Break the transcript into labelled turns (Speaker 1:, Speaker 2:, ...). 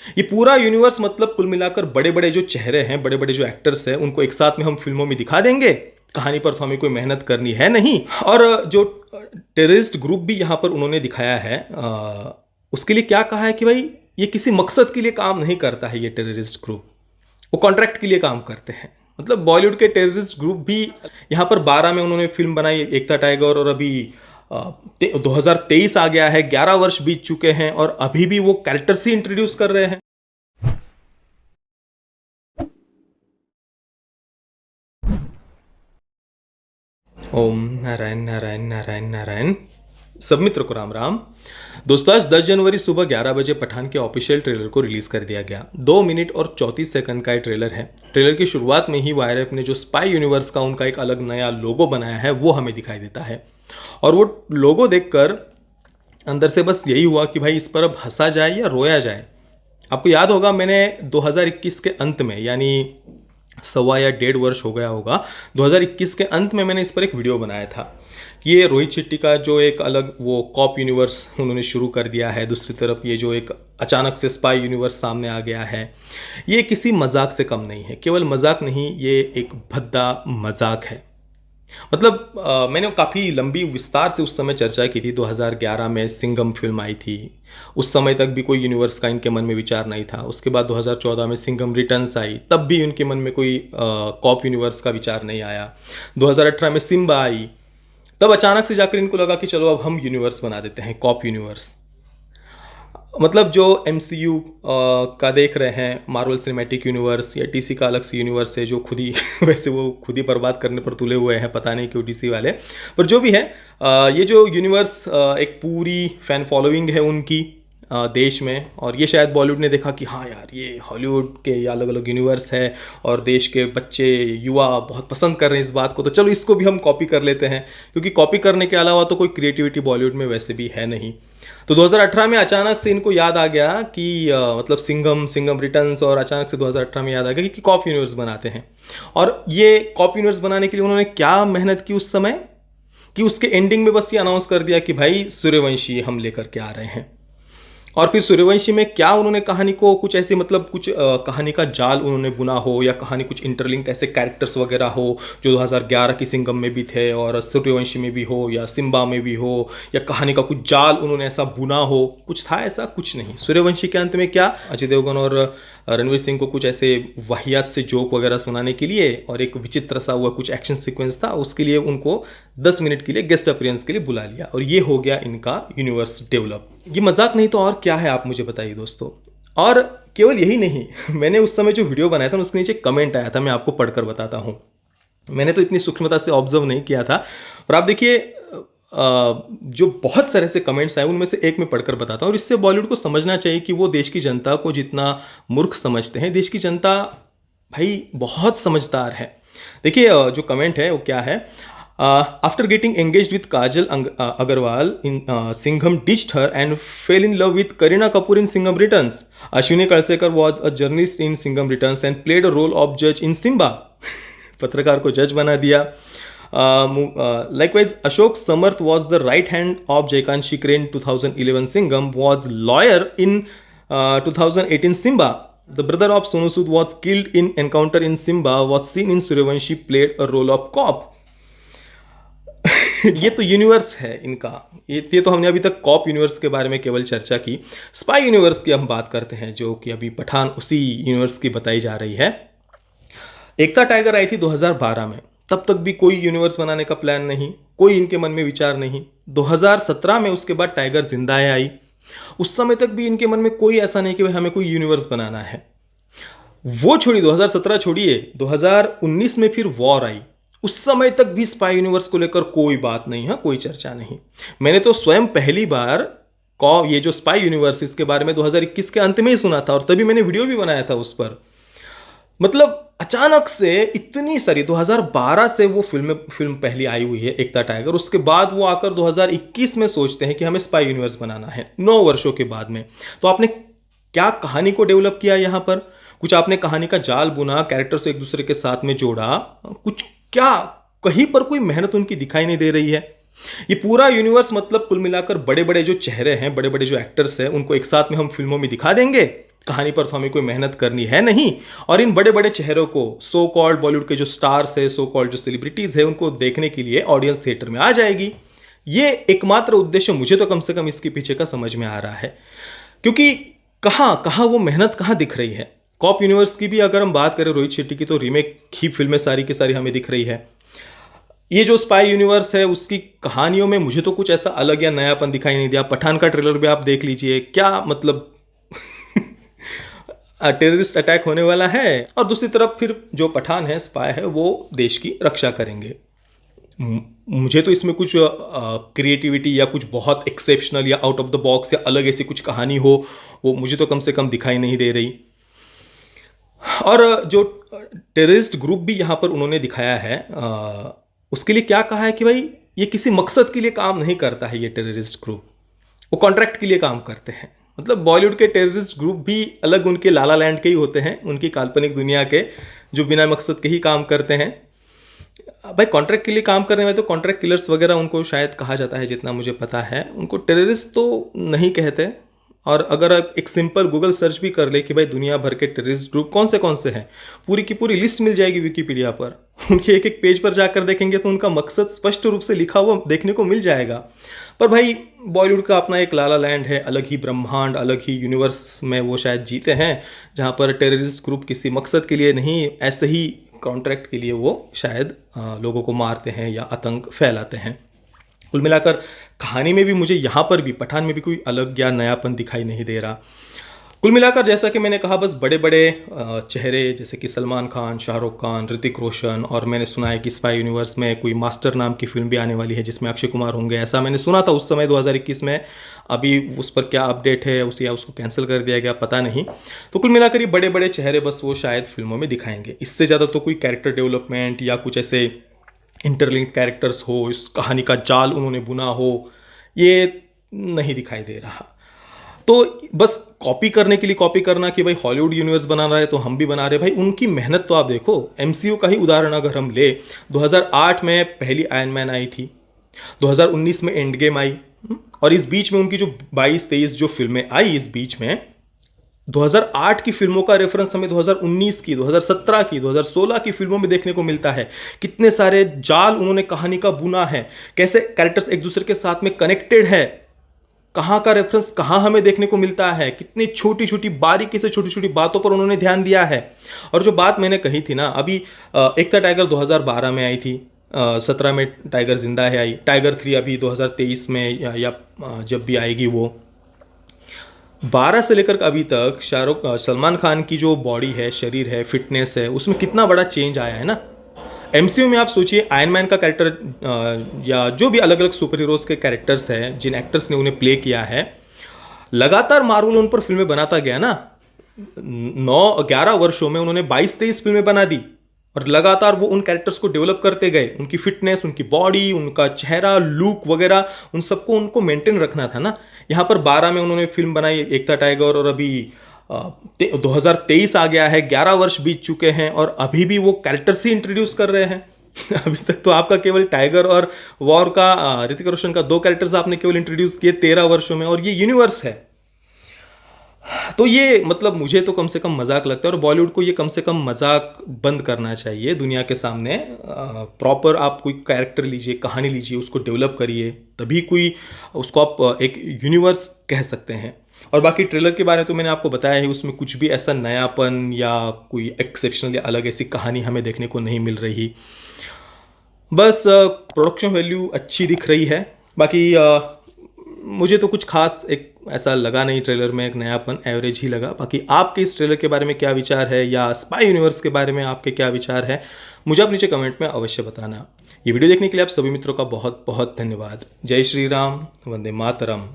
Speaker 1: ये पूरा यूनिवर्स मतलब कुल मिलाकर बड़े-बड़े जो चेहरे हैं, बड़े-बड़े जो एक्टर्स हैं, उनको एक साथ में हम फ़िल्मों में दिखा देंगे। कहानी पर तो हमें कोई मेहनत करनी है नहीं और जो टेररिस्ट ग्रुप भी यहाँ पर उन्होंने दिखाया है उसके लिए क्या कहा है कि भाई ये किसी मकसद के लिए काम नहीं करता है ये टेररिस्ट ग्रुप। वो कॉन्ट्रैक्ट के लिए काम करते हैं। मतलब बॉलीवुड के टेररिस्ट ग्रुप भी यहाँ पर 12 में उन्होंने फ़िल्म बनाई एकता टाइगर और अभी 2023 आ गया है, 11 वर्ष बीत चुके हैं और अभी भी वो कैरेक्टर्स ही इंट्रोड्यूस कर रहे हैं। ओम नारायण नारायण नारायण नारायण। सब मित्र को राम राम। दोस्तों आज 10 जनवरी सुबह 11 बजे पठान के ऑफिशियल ट्रेलर को रिलीज कर दिया गया। 2 मिनट और 34 सेकंड का ये ट्रेलर है। ट्रेलर की शुरुआत में ही वायरएप ने जो स्पाई यूनिवर्स का उनका एक अलग नया लोगो बनाया है वो हमें दिखाई देता है और वो लोगो देखकर अंदर से बस यही हुआ कि भाई इस पर अब हंसा जाए या रोया जाए। आपको याद होगा मैंने 2021 के अंत में यानी सवा या 1.5 वर्ष हो गया होगा, 2021 के अंत में मैंने इस पर एक वीडियो बनाया था कि ये रोहित शेट्टी का जो एक अलग वो कॉप यूनिवर्स उन्होंने शुरू कर दिया है, दूसरी तरफ ये जो एक अचानक से स्पाई यूनिवर्स सामने आ गया है, ये किसी मजाक से कम नहीं है। केवल मजाक नहीं, ये एक भद्दा मजाक है। मतलब मैंने काफ़ी लंबी विस्तार से उस समय चर्चा की थी। 2011 में सिंघम फिल्म आई थी, उस समय तक भी कोई यूनिवर्स का इनके मन में विचार नहीं था। उसके बाद 2014 में सिंघम रिटर्न्स आई, तब भी उनके मन में कोई कॉप यूनिवर्स का विचार नहीं आया। 2018 में सिम्बा आई, तब अचानक से जाकर इनको लगा कि चलो अब हम यूनिवर्स बना देते हैं, कॉप यूनिवर्स। मतलब जो एमसीयू का देख रहे हैं, मार्वल सिनेमैटिक यूनिवर्स या डीसी का अलग से यूनिवर्स है जो खुद ही वैसे वो खुद ही बर्बाद करने पर तुले हुए हैं, पता नहीं क्यों डीसी वाले। पर जो भी है ये जो यूनिवर्स एक पूरी फैन फॉलोइंग है उनकी देश में, और ये शायद बॉलीवुड ने देखा कि हाँ यार ये हॉलीवुड के ये अलग अलग यूनिवर्स है और देश के बच्चे युवा बहुत पसंद कर रहे हैं इस बात को, तो चलो इसको भी हम कॉपी कर लेते हैं, क्योंकि कॉपी करने के अलावा तो कोई क्रिएटिविटी बॉलीवुड में वैसे भी है नहीं। तो 2018 में अचानक से इनको याद आ गया कि मतलब सिंघम रिटर्न्स, और अचानक से 2018 में याद आ गया कि कॉप यूनिवर्स बनाते हैं। और ये कॉप यूनिवर्स बनाने के लिए उन्होंने क्या मेहनत की उस समय कि उसके एंडिंग में बस ये अनाउंस कर दिया कि भाई सूर्यवंशी हम लेकर के आ रहे हैं। और फिर सूर्यवंशी में क्या उन्होंने कहानी को कुछ ऐसे मतलब कुछ कहानी का जाल उन्होंने बुना हो या कहानी कुछ इंटरलिंक्ड ऐसे कैरेक्टर्स वगैरह हो जो 2011 की सिंघम में भी थे और सूर्यवंशी में भी हो या सिम्बा में भी हो, या कहानी का कुछ जाल उन्होंने ऐसा बुना हो, कुछ था ऐसा? कुछ नहीं। सूर्यवंशी के अंत में क्या अजय देवगन और रणवीर सिंह को कुछ ऐसे वाहियात से जोक वगैरह सुनाने के लिए और एक विचित्र सा हुआ कुछ एक्शन सीक्वेंस था, उसके लिए उनको 10 मिनट के लिए गेस्ट अपीयरेंस के लिए बुला लिया और ये हो गया इनका यूनिवर्स डेवलप। ये मजाक नहीं तो और क्या है, आप मुझे बताइए दोस्तों। और केवल यही नहीं मैंने उस समय जो वीडियो बनाया था उसके नीचे कमेंट आया था, मैं आपको पढ़कर बताता हूँ। मैंने तो इतनी सूक्ष्मता से ऑब्जर्व नहीं किया था, और आप देखिए जो बहुत सारे ऐसे कमेंट्स आए उनमें से एक मैं पढ़कर बताता हूँ। और इससे बॉलीवुड को समझना चाहिए कि वो देश की जनता को जितना मूर्ख समझते हैं, देश की जनता भाई बहुत समझदार है। देखिए जो कमेंट है वो क्या है। After getting engaged with Kajal Agarwal in Singham, ditched her and fell in love with Kareena Kapoor in Singham Returns. Ashwini Kalsekar was a journalist in Singham Returns and played a role of judge in Simba. पत्रकार को जज बना दिया। Likewise, Ashok Samarth was the right hand of Jaykant Shikre in 2011 Singham, was lawyer in 2018 Simba. The brother of Sonu Sood was killed in encounter in Simba, was seen in Suryavanshi, played a role of cop. ये तो universe है इनका। ये तो हमने अभी तक cop universe के बारे में केवल चर्चा की। स्पाई यूनिवर्स की हम बात करते हैं जो कि अभी पठान उसी यूनिवर्स की बताई जा रही है। एकता टाइगर आई थी 2012 में, तब तक भी कोई यूनिवर्स बनाने का प्लान नहीं, कोई इनके मन में विचार नहीं। 2017 में उसके बाद टाइगर जिंदा है आई, उस समय तक भी इनके मन में कोई ऐसा नहीं कि भाई हमें कोई यूनिवर्स बनाना है। वो छोड़िए, 2017 छोड़िए, 2019 में फिर वॉर आई, उस समय तक भी स्पाई यूनिवर्स को लेकर कोई बात नहीं है, कोई चर्चा नहीं। मैंने तो स्वयं पहली बार ये जो स्पाई यूनिवर्स इसके बारे में 2021 के अंत में ही सुना था और तभी मैंने वीडियो भी बनाया था उस पर। मतलब अचानक से इतनी सारी 2012 से वो फिल्म पहली आई हुई है एकता टाइगर, उसके बाद वो आकर 2021 में सोचते हैं कि हमें स्पाई यूनिवर्स बनाना है 9 वर्षों के बाद में। तो आपने क्या कहानी को डेवलप किया यहाँ पर? कुछ आपने कहानी का जाल बुना, कैरेक्टर्स एक दूसरे के साथ में जोड़ा, कुछ क्या कहीं पर कोई मेहनत उनकी दिखाई नहीं दे रही है। ये पूरा यूनिवर्स मतलब कुल मिलाकर बड़े-बड़े जो चेहरे हैं, बड़े-बड़े जो एक्टर्स हैं, उनको एक साथ में हम फिल्मों में दिखा देंगे। कहानी पर तो हमें कोई मेहनत करनी है नहीं, और इन बड़े बड़े चेहरों को, सो कॉल्ड बॉलीवुड के जो स्टार्स है, सो कॉल्ड जो सेलिब्रिटीज़ है, उनको देखने के लिए ऑडियंस थिएटर में आ जाएगी। ये एकमात्र उद्देश्य मुझे तो कम से कम इसके पीछे का समझ में आ रहा है। क्योंकि कहाँ कहाँ वो मेहनत कहाँ दिख रही है। कॉप यूनिवर्स की भी अगर हम बात करें रोहित शेट्टी की, तो रीमेक ही फिल्में सारी की सारी हमें दिख रही है। ये जो स्पाई यूनिवर्स है उसकी कहानियों में मुझे तो कुछ ऐसा अलग या नयापन दिखाई नहीं दिया। पठान का ट्रेलर भी आप देख लीजिए, क्या मतलब टेररिस्ट अटैक होने वाला है, और दूसरी तरफ फिर जो पठान है, स्पाई है, वो देश की रक्षा करेंगे। मुझे तो इसमें कुछ क्रिएटिविटी या कुछ बहुत एक्सेप्शनल या आउट ऑफ द बॉक्स या अलग ऐसी कुछ कहानी हो, वो मुझे तो कम से कम दिखाई नहीं दे रही। और जो टेररिस्ट ग्रुप भी यहाँ पर उन्होंने दिखाया है, उसके लिए क्या कहा है कि भाई ये किसी मकसद के लिए काम नहीं करता है। ये टेररिस्ट ग्रुप वो कॉन्ट्रैक्ट के लिए काम करते हैं। मतलब बॉलीवुड के टेररिस्ट ग्रुप भी अलग उनके लाला लैंड के ही होते हैं, उनकी काल्पनिक दुनिया के, जो बिना मकसद के ही काम करते हैं। भाई कॉन्ट्रैक्ट के लिए काम करने में तो कॉन्ट्रैक्ट किलर्स वगैरह उनको शायद कहा जाता है, जितना मुझे पता है। उनको टेररिस्ट तो नहीं कहते। और अगर आप एक सिंपल गूगल सर्च भी कर ले कि भाई दुनिया भर के टेररिस्ट ग्रुप कौन से हैं, पूरी की पूरी लिस्ट मिल जाएगी विकिपीडिया पर। उनके एक एक पेज पर जाकर देखेंगे तो उनका मकसद स्पष्ट रूप से लिखा हुआ देखने को मिल जाएगा। पर भाई बॉलीवुड का अपना एक लाला लैंड है, अलग ही ब्रह्मांड, अलग ही यूनिवर्स में वो शायद जीते हैं, जहाँ पर टेररिस्ट ग्रुप किसी मकसद के लिए नहीं, ऐसे ही कॉन्ट्रैक्ट के लिए वो शायद लोगों को मारते हैं या आतंक फैलाते हैं। कुल मिलाकर कहानी में भी मुझे यहाँ पर भी, पठान में भी कोई अलग या नयापन दिखाई नहीं दे रहा। कुल मिलाकर जैसा कि मैंने कहा, बस बड़े बड़े चेहरे जैसे कि सलमान खान, शाहरुख खान, ऋतिक रोशन, और मैंने सुना है कि स्पाई यूनिवर्स में कोई मास्टर नाम की फिल्म भी आने वाली है जिसमें अक्षय कुमार होंगे, ऐसा मैंने सुना था उस समय 2021 में। अभी उस पर क्या अपडेट है उसको कैंसिल कर दिया गया, पता नहीं। तो कुल मिलाकर ये बड़े बड़े चेहरे बस वो शायद फिल्मों में दिखाएंगे। इससे ज़्यादा तो कोई कैरेक्टर डेवलपमेंट या कुछ ऐसे इंटरलिंक कैरेक्टर्स हो, इस कहानी का जाल उन्होंने बुना हो, ये नहीं दिखाई दे रहा। तो बस कॉपी करने के लिए कॉपी करना कि भाई हॉलीवुड यूनिवर्स बना रहा है तो हम भी बना रहे हैं। भाई उनकी मेहनत तो आप देखो। एमसीयू का ही उदाहरण अगर हम ले, 2008 में पहली आयरन मैन आई थी, 2019 में एंड गेम आई, और इस बीच में उनकी जो 22-23 जो फिल्में आई, इस बीच में 2008 की फिल्मों का रेफरेंस हमें 2019 की, 2017 की, 2016 की फिल्मों में देखने को मिलता है। कितने सारे जाल उन्होंने कहानी का बुना है, कैसे कैरेक्टर्स एक दूसरे के साथ में कनेक्टेड है, कहाँ का रेफरेंस कहाँ हमें देखने को मिलता है, कितनी छोटी छोटी बारीकी से छोटी छोटी बातों पर उन्होंने ध्यान दिया है। और जो बात मैंने कही थी ना अभी, एक था टाइगर 2012 में आई थी, 17 में टाइगर जिंदा है आई, टाइगर 3 अभी 2023 में या जब भी आएगी वो। 12 से लेकर अभी तक सलमान खान की जो बॉडी है, शरीर है, फिटनेस है, उसमें कितना बड़ा चेंज आया है ना। एमसीयू में आप सोचिए, आयरन मैन का कैरेक्टर या जो भी अलग अलग सुपर हीरोज़ के कैरेक्टर्स हैं, जिन एक्टर्स ने उन्हें प्ले किया है, लगातार मार्वल उन पर फिल्में बनाता गया ना। 9-11 वर्षों में उन्होंने 22-23 फिल्में बना दी, और लगातार वो उन कैरेक्टर्स को डेवलप करते गए। उनकी फिटनेस, उनकी बॉडी, उनका चेहरा, लुक वगैरह, उन सबको उनको मेंटेन रखना था ना। यहाँ पर 12 में उन्होंने फिल्म बनाई, एक था टाइगर, और अभी 2023 आ गया है, 11 वर्ष बीत चुके हैं, और अभी भी वो कैरेक्टर्स ही इंट्रोड्यूस कर रहे हैं। अभी तक तो आपका केवल टाइगर और वॉर का, ऋतिक रोशन का 2 कैरेक्टर्स आपने केवल इंट्रोड्यूस किए 13 वर्षों में, और ये यूनिवर्स है। तो ये मतलब मुझे तो कम से कम मजाक लगता है, और बॉलीवुड को ये कम से कम मजाक बंद करना चाहिए दुनिया के सामने। प्रॉपर आप कोई कैरेक्टर लीजिए, कहानी लीजिए, उसको डेवलप करिए, तभी कोई उसको आप एक यूनिवर्स कह सकते हैं। और बाकी ट्रेलर के बारे में तो मैंने आपको बताया है, उसमें कुछ भी ऐसा नयापन या कोई एक्सेप्शनल या अलग ऐसी कहानी हमें देखने को नहीं मिल रही। बस प्रोडक्शन वैल्यू अच्छी दिख रही है। बाकी मुझे तो कुछ खास एक ऐसा लगा नहीं ट्रेलर में, एक नयापन, एवरेज ही लगा। बाकी आपके इस ट्रेलर के बारे में क्या विचार है, या स्पाई यूनिवर्स के बारे में आपके क्या विचार है, मुझे आप नीचे कमेंट में अवश्य बताना। ये वीडियो देखने के लिए आप सभी मित्रों का बहुत बहुत धन्यवाद। जय श्री राम, वंदे मातरम।